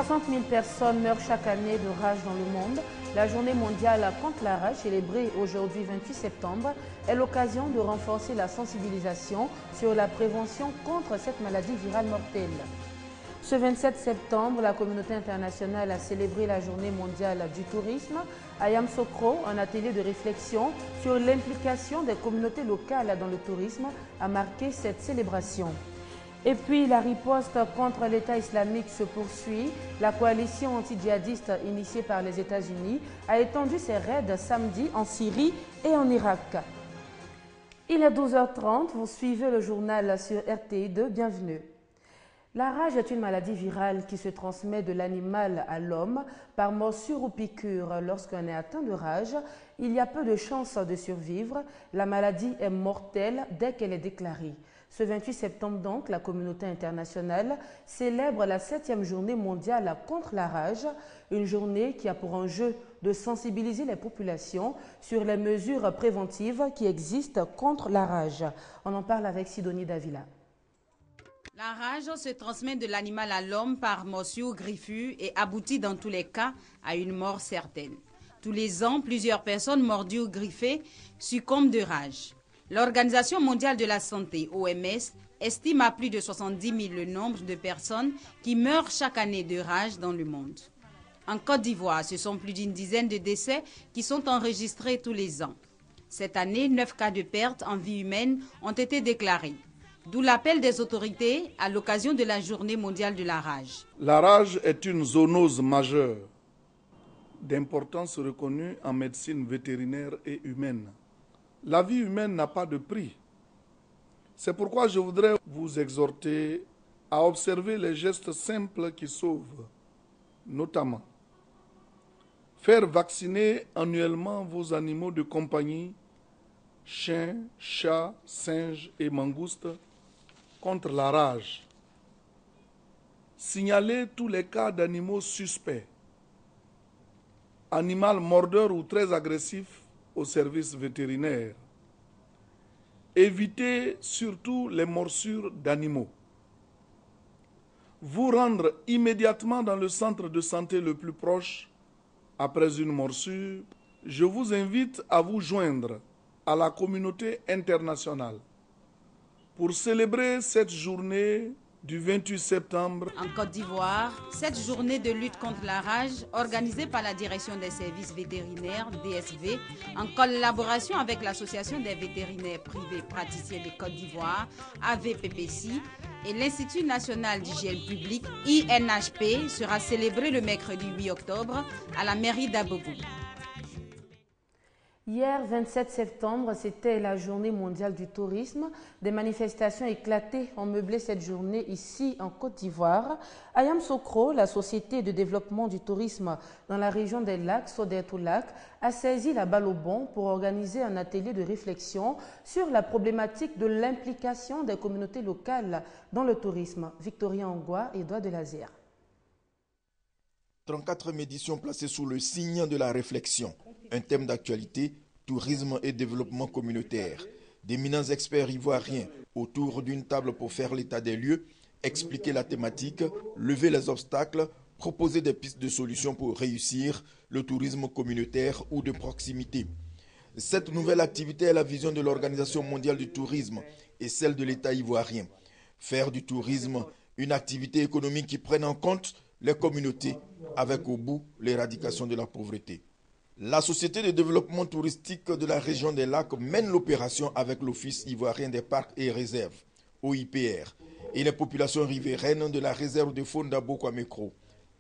60 000 personnes meurent chaque année de rage dans le monde. La journée mondiale contre la rage, célébrée aujourd'hui 28 septembre, est l'occasion de renforcer la sensibilisation sur la prévention contre cette maladie virale mortelle. Ce 27 septembre, la communauté internationale a célébré la journée mondiale du tourisme. À Yamoussoukro, un atelier de réflexion sur l'implication des communautés locales dans le tourisme a marqué cette célébration. Et puis, la riposte contre l'État islamique se poursuit. La coalition anti-djihadiste initiée par les États-Unis a étendu ses raids samedi en Syrie et en Irak. Il est 12h30, vous suivez le journal sur RTI2, bienvenue. La rage est une maladie virale qui se transmet de l'animal à l'homme par morsure ou piqûre. Lorsqu'on est atteint de rage, il y a peu de chances de survivre. La maladie est mortelle dès qu'elle est déclarée. Ce 28 septembre donc, la communauté internationale célèbre la 7e journée mondiale contre la rage, une journée qui a pour enjeu de sensibiliser les populations sur les mesures préventives qui existent contre la rage. On en parle avec Sidonie Davila. La rage se transmet de l'animal à l'homme par morsure, griffure et aboutit dans tous les cas à une mort certaine. Tous les ans, plusieurs personnes mordues ou griffées succombent de rage. L'Organisation mondiale de la santé, OMS, estime à plus de 70 000 le nombre de personnes qui meurent chaque année de rage dans le monde. En Côte d'Ivoire, ce sont plus d'une dizaine de décès qui sont enregistrés tous les ans. Cette année, 9 cas de perte en vie humaine ont été déclarés. D'où l'appel des autorités à l'occasion de la journée mondiale de la rage. La rage est une zoonose majeure d'importance reconnue en médecine vétérinaire et humaine. La vie humaine n'a pas de prix. C'est pourquoi je voudrais vous exhorter à observer les gestes simples qui sauvent, notamment faire vacciner annuellement vos animaux de compagnie, chiens, chats, singes et mangoustes, contre la rage. Signaler tous les cas d'animaux suspects, animal mordeur ou très agressif au service vétérinaire. Évitez surtout les morsures d'animaux. Vous rendre immédiatement dans le centre de santé le plus proche après une morsure. Je vous invite à vous joindre à la communauté internationale pour célébrer cette journée du 28 septembre. En Côte d'Ivoire, cette journée de lutte contre la rage, organisée par la Direction des services vétérinaires, DSV, en collaboration avec l'Association des vétérinaires privés praticiens de Côte d'Ivoire, AVPPC, et l'Institut national d'hygiène publique, INHP, sera célébrée le mercredi 8 octobre à la mairie d'Abobo. Hier, 27 septembre, c'était la journée mondiale du tourisme. Des manifestations éclatées ont meublé cette journée ici en Côte d'Ivoire. À Yamoussoukro, la société de développement du tourisme dans la région des lacs, Soder-Toulac, a saisi la balle au bond pour organiser un atelier de réflexion sur la problématique de l'implication des communautés locales dans le tourisme. Victorien Angwa et Edouard Delazière. 34e édition placée sous le signe de la réflexion. Un thème d'actualité, tourisme et développement communautaire. D'éminents experts ivoiriens autour d'une table pour faire l'état des lieux, expliquer la thématique, lever les obstacles, proposer des pistes de solutions pour réussir le tourisme communautaire ou de proximité. Cette nouvelle activité est la vision de l'Organisation mondiale du tourisme et celle de l'État ivoirien. Faire du tourisme une activité économique qui prenne en compte les communautés avec au bout l'éradication de la pauvreté. La Société de développement touristique de la région des lacs mène l'opération avec l'Office ivoirien des parcs et réserves, OIPR, et les populations riveraines de la réserve de faune d'Abo-Kwamekro.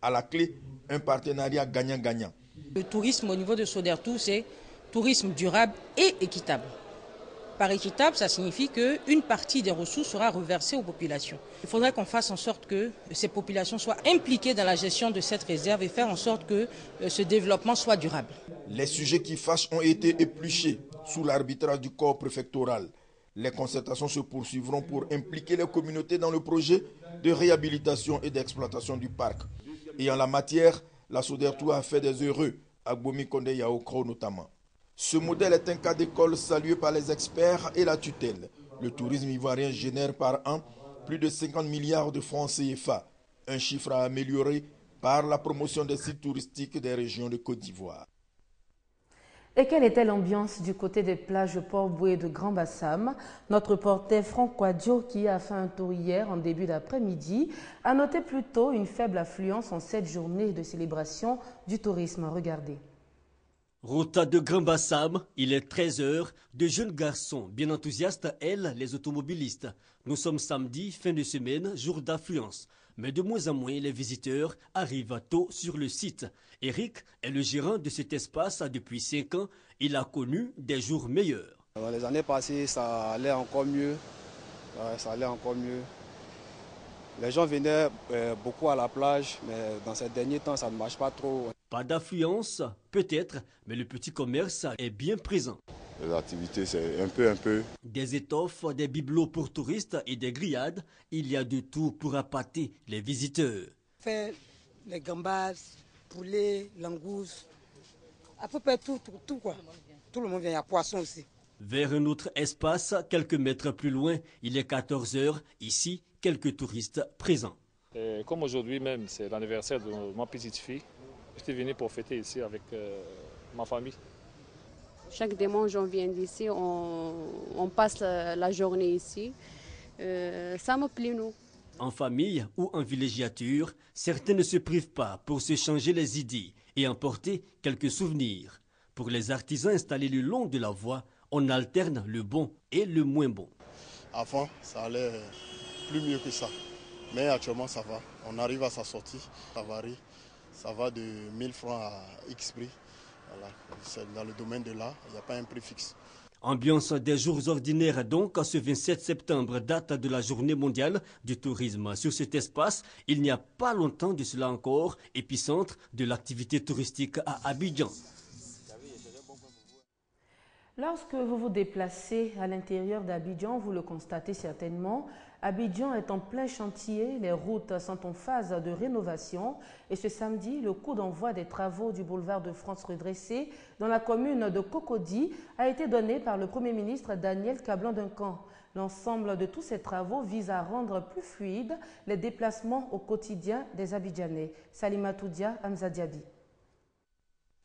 À la clé, un partenariat gagnant-gagnant. Le tourisme au niveau de Sodertou, c'est tourisme durable et équitable. Par équitable, ça signifie qu'une partie des ressources sera reversée aux populations. Il faudrait qu'on fasse en sorte que ces populations soient impliquées dans la gestion de cette réserve et faire en sorte que ce développement soit durable. Les sujets qui fâchent ont été épluchés sous l'arbitrage du corps préfectoral. Les concertations se poursuivront pour impliquer les communautés dans le projet de réhabilitation et d'exploitation du parc. Et en la matière, la Sodertou a fait des heureux, à Gbomi Konde Yaokro notamment. Ce modèle est un cas d'école salué par les experts et la tutelle. Le tourisme ivoirien génère par an plus de 50 milliards de francs CFA, un chiffre à améliorer par la promotion des sites touristiques des régions de Côte d'Ivoire. Et quelle était l'ambiance du côté des plages de Port-Bouët et de Grand Bassam? Notre reporter Franck Quadio, qui a fait un tour hier en début d'après-midi, a noté plutôt une faible affluence en cette journée de célébration du tourisme. Regardez. Route de Grand Bassam, il est 13h, de jeunes garçons bien enthousiastes, elles, les automobilistes. Nous sommes samedi, fin de semaine, jour d'affluence. Mais de moins en moins, les visiteurs arrivent tôt sur le site. Eric est le gérant de cet espace depuis 5 ans. Il a connu des jours meilleurs. Dans les années passées, ça allait encore mieux. Les gens venaient beaucoup à la plage, mais dans ces derniers temps, ça ne marche pas trop. Pas d'affluence, peut-être, mais le petit commerce est bien présent. Les activités, c'est un peu. Des étoffes, des bibelots pour touristes et des grillades, il y a de tout pour appâter les visiteurs. Fait les gambas, poulets, langoustes, à peu près tout quoi. Tout le monde vient, il y a poisson aussi. Vers un autre espace, quelques mètres plus loin, il est 14h. Ici, quelques touristes présents. Et comme aujourd'hui même, c'est l'anniversaire de ma petite fille, j'étais venu pour fêter ici avec ma famille. Chaque dimanche, on vient d'ici, on passe la journée ici. Ça me plaît, nous. En famille ou en villégiature, certains ne se privent pas pour se changer les idées et emporter quelques souvenirs. Pour les artisans installés le long de la voie, on alterne le bon et le moins bon. Avant, ça allait plus mieux que ça. Mais actuellement, ça va. On arrive à sa sortie, ça varie. Ça va de 1000 francs à X prix. Voilà. C'est dans le domaine de l'art, il n'y a pas un prix fixe. Ambiance des jours ordinaires donc, ce 27 septembre, date de la journée mondiale du tourisme. Sur cet espace, il n'y a pas longtemps de cela encore, épicentre de l'activité touristique à Abidjan. Lorsque vous vous déplacez à l'intérieur d'Abidjan, vous le constatez certainement, Abidjan est en plein chantier, les routes sont en phase de rénovation et ce samedi, le coup d'envoi des travaux du boulevard de France redressé dans la commune de Cocody a été donné par le Premier ministre Daniel Kablan-Duncan. L'ensemble de tous ces travaux vise à rendre plus fluides les déplacements au quotidien des Abidjanais. Salimatou Dia, Hamza Diaby.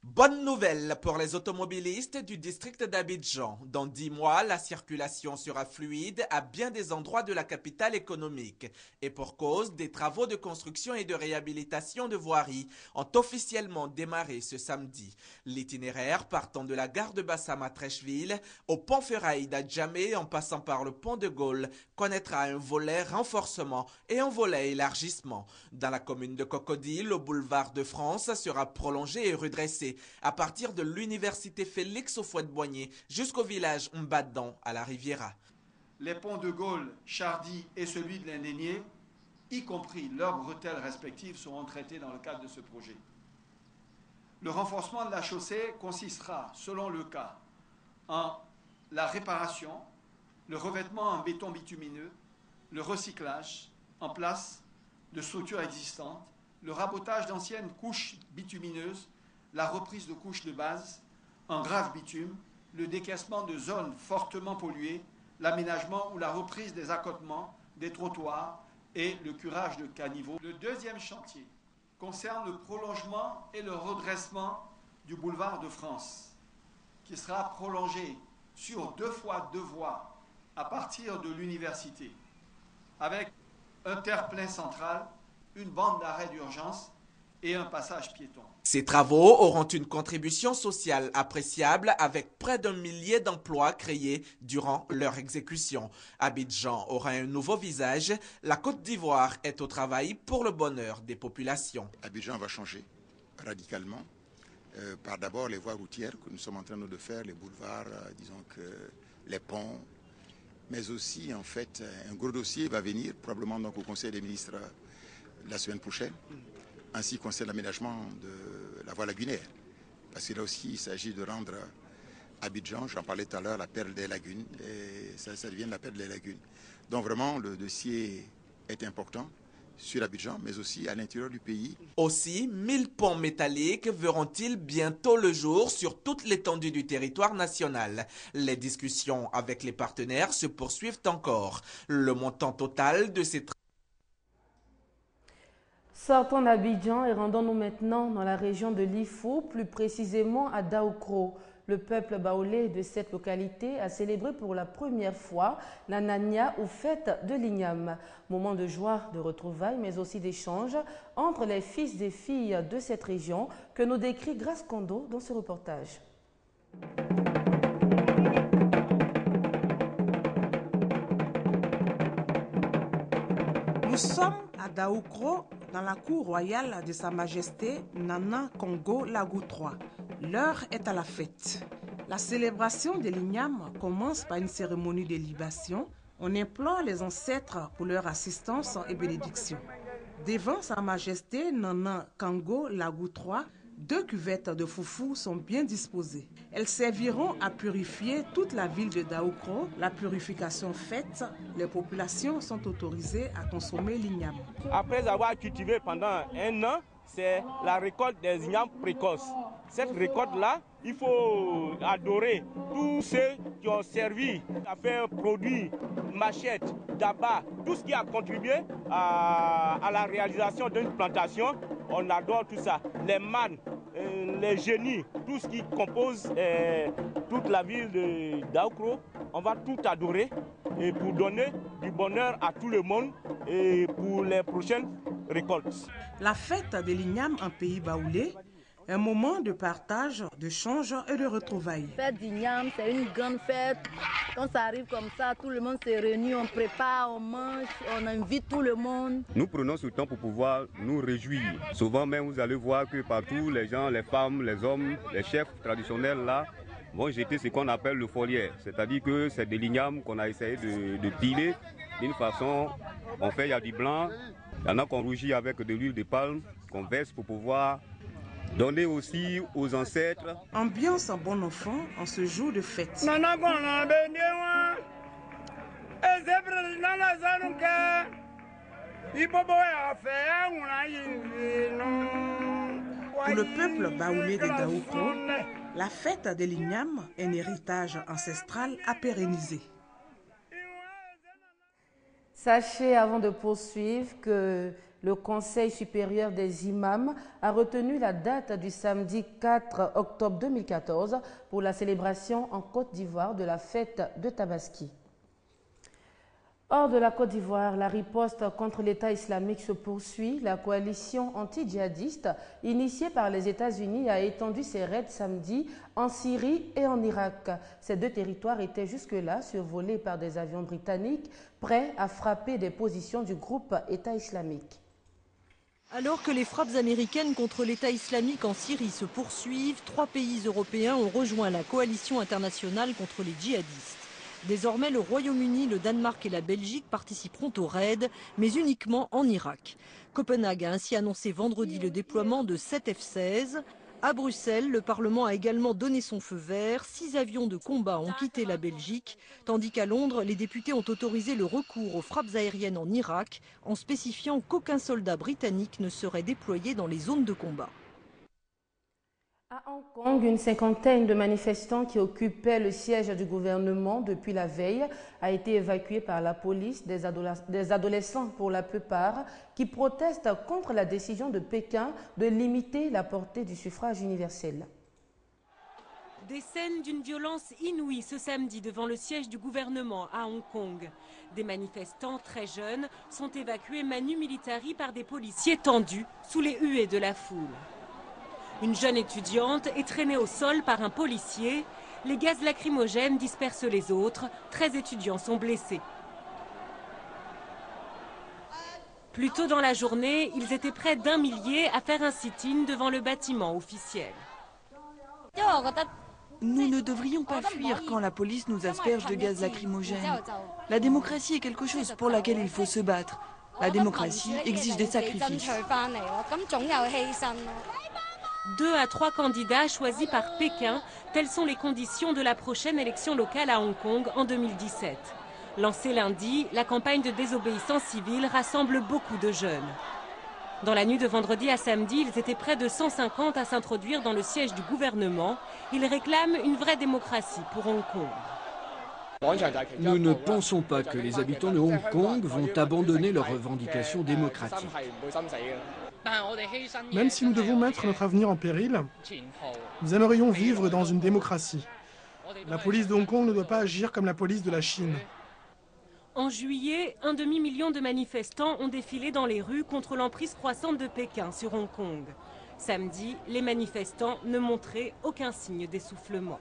Bonne nouvelle pour les automobilistes du district d'Abidjan. Dans 10 mois, la circulation sera fluide à bien des endroits de la capitale économique. Et pour cause, des travaux de construction et de réhabilitation de voiries ont officiellement démarré ce samedi. L'itinéraire partant de la gare de Bassam à Trècheville au pont ferraille d'Adjamé en passant par le pont de Gaulle connaîtra un volet renforcement et un volet élargissement. Dans la commune de Cocody, le boulevard de France sera prolongé et redressé à partir de l'université Félix Houphouët-Boigny jusqu'au village Mbadan à la Riviera. Les ponts de Gaulle, Chardy et celui de l'Indénié, y compris leurs bretelles respectives, seront traités dans le cadre de ce projet. Le renforcement de la chaussée consistera, selon le cas, en la réparation, le revêtement en béton bitumineux, le recyclage en place de structures existantes, le rabotage d'anciennes couches bitumineuses, la reprise de couches de base en grave bitume, le décaissement de zones fortement polluées, l'aménagement ou la reprise des accotements, des trottoirs et le curage de caniveaux. Le deuxième chantier concerne le prolongement et le redressement du boulevard de France, qui sera prolongé sur 2 fois 2 voies à partir de l'université, avec un terre-plein central, une bande d'arrêt d'urgence et un passage piéton. Ces travaux auront une contribution sociale appréciable avec près d'1 millier d'emplois créés durant leur exécution. Abidjan aura un nouveau visage. La Côte d'Ivoire est au travail pour le bonheur des populations. Abidjan va changer radicalement par d'abord les voies routières que nous sommes en train de faire, les boulevards, disons que les ponts, mais aussi en fait un gros dossier va venir probablement donc au Conseil des ministres la semaine prochaine. Ainsi concerne l'aménagement de la voie lagunaire. Parce que là aussi, il s'agit de rendre Abidjan, j'en parlais tout à l'heure, la perle des lagunes, et ça devient la perle des lagunes. Donc vraiment, le dossier est important sur Abidjan, mais aussi à l'intérieur du pays. Aussi, 1000 ponts métalliques verront-ils bientôt le jour sur toute l'étendue du territoire national. Les discussions avec les partenaires se poursuivent encore. Le montant total de ces Sortons d'Abidjan et rendons-nous maintenant dans la région de l'Ifou, plus précisément à Daoukro. Le peuple baoulé de cette localité a célébré pour la première fois la Nania ou fête de l'Igname. Moment de joie, de retrouvailles, mais aussi d'échanges entre les fils et filles de cette région que nous décrit Grace Kondo dans ce reportage. Nous sommes à Daoukro, dans la cour royale de Sa Majesté Nana Congo Lagou III. L'heure est à la fête. La célébration de l'Igname commence par une cérémonie de libation. On implore les ancêtres pour leur assistance et bénédiction. Devant Sa Majesté Nana Congo Lagou III, 2 cuvettes de foufou sont bien disposées. Elles serviront à purifier toute la ville de Daoukro. La purification faite, les populations sont autorisées à consommer l'igname. Après avoir cultivé pendant 1 an, c'est la récolte des ignames précoces. Cette récolte-là, il faut adorer tous ceux qui ont servi à faire produire machettes, d'abat, tout ce qui a contribué à la réalisation d'une plantation. On adore tout ça. Les mânes, les génies, tout ce qui compose toute la ville de Daoukro, on va tout adorer et pour donner du bonheur à tout le monde et pour les prochaines récoltes. La fête de l'Igname en pays baoulé, un moment de partage, d'échange et de retrouvailles. La fête d'Igname, c'est une grande fête. Quand ça arrive comme ça, tout le monde se réunit, on prépare, on mange, on invite tout le monde. Nous prenons ce temps pour pouvoir nous réjouir. Souvent même, vous allez voir que partout, les gens, les femmes, les hommes, les chefs traditionnels là, vont jeter ce qu'on appelle le foliaire. C'est-à-dire que c'est de l'igname qu'on a essayé de piler d'une façon, on fait, il y a du blanc, il y en a qu'on rougit avec de l'huile de palme, qu'on verse pour pouvoir donner aussi aux ancêtres. Ambiance en bon enfant en ce jour de fête. Pour le peuple baoulé de Daoukro, la fête de l'Igname est un héritage ancestral à pérenniser. Sachez avant de poursuivre que le Conseil supérieur des imams a retenu la date du samedi 4 octobre 2014 pour la célébration en Côte d'Ivoire de la fête de Tabaski. Hors de la Côte d'Ivoire, la riposte contre l'État islamique se poursuit. La coalition anti-djihadiste initiée par les États-Unis a étendu ses raids samedi en Syrie et en Irak. Ces 2 territoires étaient jusque-là survolés par des avions britanniques prêts à frapper des positions du groupe État islamique. Alors que les frappes américaines contre l'État islamique en Syrie se poursuivent, 3 pays européens ont rejoint la coalition internationale contre les djihadistes. Désormais, le Royaume-Uni, le Danemark et la Belgique participeront au raid, mais uniquement en Irak. Copenhague a ainsi annoncé vendredi le déploiement de 7 F-16. À Bruxelles, le Parlement a également donné son feu vert. 6 avions de combat ont quitté la Belgique, tandis qu'à Londres, les députés ont autorisé le recours aux frappes aériennes en Irak, en spécifiant qu'aucun soldat britannique ne serait déployé dans les zones de combat. À Hong Kong, une cinquantaine de manifestants qui occupaient le siège du gouvernement depuis la veille a été évacuée par la police, des adolescents pour la plupart, qui protestent contre la décision de Pékin de limiter la portée du suffrage universel. Des scènes d'une violence inouïe ce samedi devant le siège du gouvernement à Hong Kong. Des manifestants très jeunes sont évacués manu militari par des policiers tendus sous les huées de la foule. Une jeune étudiante est traînée au sol par un policier. Les gaz lacrymogènes dispersent les autres. 13 étudiants sont blessés. Plus tôt dans la journée, ils étaient près d'1 millier à faire un sit-in devant le bâtiment officiel. Nous ne devrions pas fuir quand la police nous asperge de gaz lacrymogène. La démocratie est quelque chose pour laquelle il faut se battre. La démocratie exige des sacrifices. 2 à 3 candidats choisis par Pékin, telles sont les conditions de la prochaine élection locale à Hong Kong en 2017. Lancée lundi, la campagne de désobéissance civile rassemble beaucoup de jeunes. Dans la nuit de vendredi à samedi, ils étaient près de 150 à s'introduire dans le siège du gouvernement. Ils réclament une vraie démocratie pour Hong Kong. Nous ne pensons pas que les habitants de Hong Kong vont abandonner leurs revendications démocratiques. Même si nous devons mettre notre avenir en péril, nous aimerions vivre dans une démocratie. La police de Hong Kong ne doit pas agir comme la police de la Chine. En juillet, 1 demi-million de manifestants ont défilé dans les rues contre l'emprise croissante de Pékin sur Hong Kong. Samedi, les manifestants ne montraient aucun signe d'essoufflement.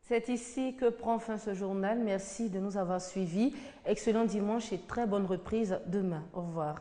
C'est ici que prend fin ce journal. Merci de nous avoir suivis. Excellent dimanche et très bonne reprise demain. Au revoir.